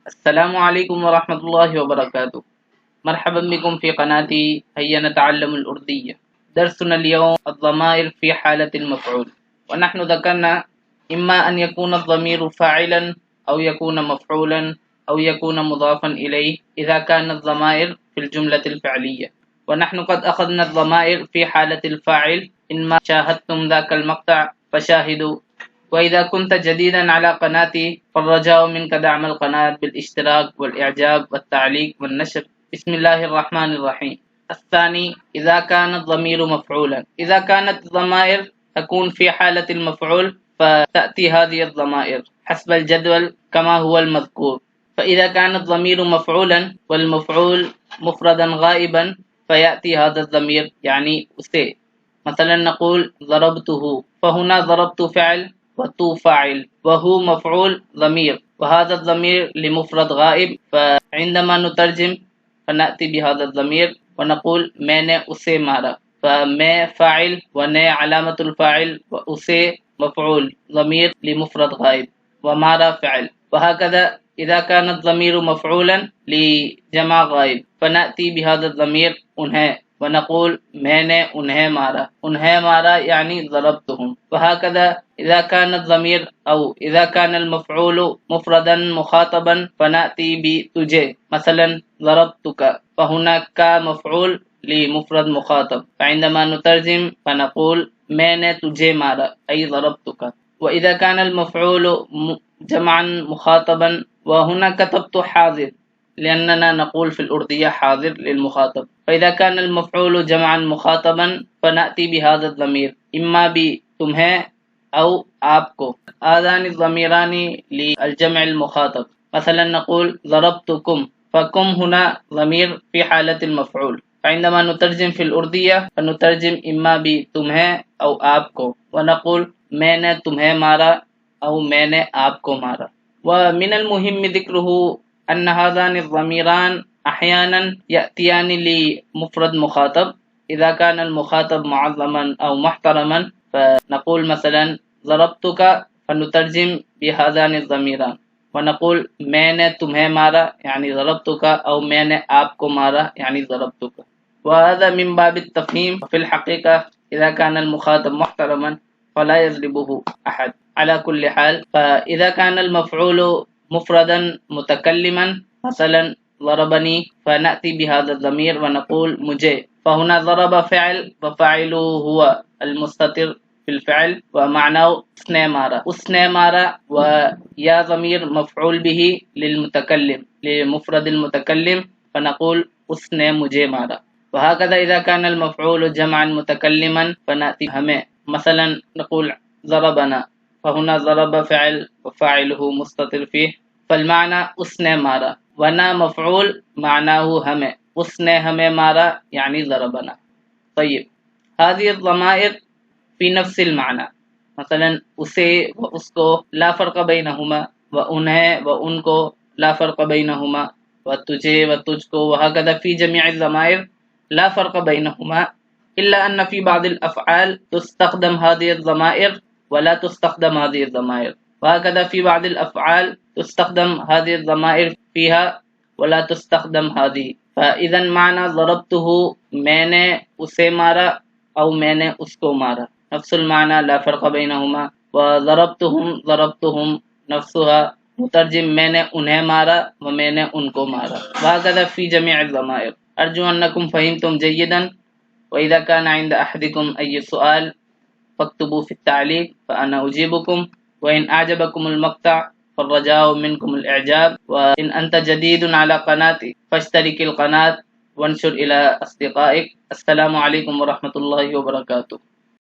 السلام عليكم ورحمة الله وبركاته. مرحبا بكم في قناتي هيا نتعلم الأردية. درسنا اليوم الضمائر في حالة المفعول، ونحن ذكرنا إما أن يكون الضمير فاعلا أو يكون مفعولا أو يكون مضافا إليه إذا كانت الضمائر في الجملة الفعلية. ونحن قد أخذنا الضمائر في حالة الفاعل. إن ما شاهدتم ذاك المقطع فشاهدوا. وإذا كنت جديدا على قناتي فالرجاء منك دعم القناة بالاشتراك والإعجاب والتعليق والنشر. بسم الله الرحمن الرحيم. الثاني، إذا كان الضمير مفعولا. إذا كانت الضمائر تكون في حالة المفعول فتأتي هذه الضمائر حسب الجدول كما هو المذكور. فإذا كان الضمير مفعولا والمفعول مفردا غائبا فيأتي هذا الضمير يعني أسي. مثلا نقول ضربته، فهنا ضربت فعل وتو فاعل وهو مفعول ضمير، وهذا الضمير لمفرد غائب، فعندما نترجم فنأتي بهذا الضمير ونقول میں نے اسے مارا. فمے فاعل ونے علامة الفاعل واسے مفعول ضمير لمفرد غائب ومارا فعل. وهكذا إذا كان الضمير مفعولا لجمع غائب فنأتي بهذا الضمير انہیں ونقول میں نے انہیں مارا. انہیں مارا يعني ضربتهم. وهكذا إذا كان الضمير أو إذا كان المفعول مفردا مخاطبا فنأتي بتجه. مثلا ضربتك، فهناك مفعول لمفرد مخاطب، فعندما نترجم فنقول میں نے تجھے مارا أي ضربتك. وإذا كان المفعول جمعا مخاطبا، وهنا كتبت حاضر لأننا نقول في الأردية حاضر للمخاطب. فإذا كان المفعول جمعا مخاطبا فنأتي بهذا الضمير إما بتمہیں أو آپ کو. آذان الضميران للجمع المخاطب. مثلا نقول ضربتكم، فكم هنا ضمير في حالة المفعول، فعندما نترجم في الأردية فنترجم إما بتمہیں أو آپ کو ونقول میں نے تمہیں مارا أو میں نے آپ کو مارا. ومن المهم ذكره أن هذان الضميران أحيانا يأتيان لمفرد مخاطب إذا كان المخاطب معظما أو محترما، فنقول مثلا ضربتك فنترجم بهذان الضميران ونقول میں نے تمہیں مارا يعني ضربتك أو میں نے آپ کو مارا يعني ضربتك. وهذا من باب التفهيم. في الحقيقة إذا كان المخاطب محترما فلا يضربه أحد. على كل حال، فإذا كان المفعول مفردا متكلما مثلا ضربني فنأتي بهذا الضمير ونقول مجھے. فهنا ضرب فعل وفاعله هو المستتر في الفعل ومعناه اس نے مارا. اس نے مارا ويا ضمير مفعول به للمتكلم لمفرد المتكلم فنقول اس نے مجھے مارا. وهكذا إذا كان المفعول جمعا متكلما فنأتي ہمیں. مثلا نقول ضربنا، فهنا ضرب فعل وفاعله مستتر فيه فالمعنى اس نے مارا، ونا مفعول معناه ہمیں، اس نے ہمیں مارا يعني ضربنا. طيب، هذه الضمائر في نفس المعنى. مثلا اسے و اس کو لا فرق بینہما، و انہیں و ان کو لا فرق بینہما، و تجھے و تجھ کو. وهكذا في جميع الضمائر لا فرق بينهما، إلا أن في بعض الأفعال تستخدم هذه الضمائر ولا تستخدم هذه الضمائر. وهكذا في بعض الأفعال تستخدم هذه الضمائر فيها ولا تستخدم هذه. فإذا معنى ضربته میں نے اسے مارا أو میں نے اس کو مارا نفس المعنى لا فرق بينهما. وضربتهم ضربتهم نفسها مترجم میں نے انہیں مارا و میں نے ان کو مارا. وهكذا في جميع الضمائر. أرجو أنكم فهمتم جيدا. وإذا كان عند أحدكم أي سؤال فاكتبوا في التعليق فأنا أجيبكم. وإن أعجبكم المقطع فالرجاء منكم الإعجاب. وإن أنت جديد على قناتي فاشترك القناة وانشر إلى أصدقائك. السلام عليكم ورحمة الله وبركاته.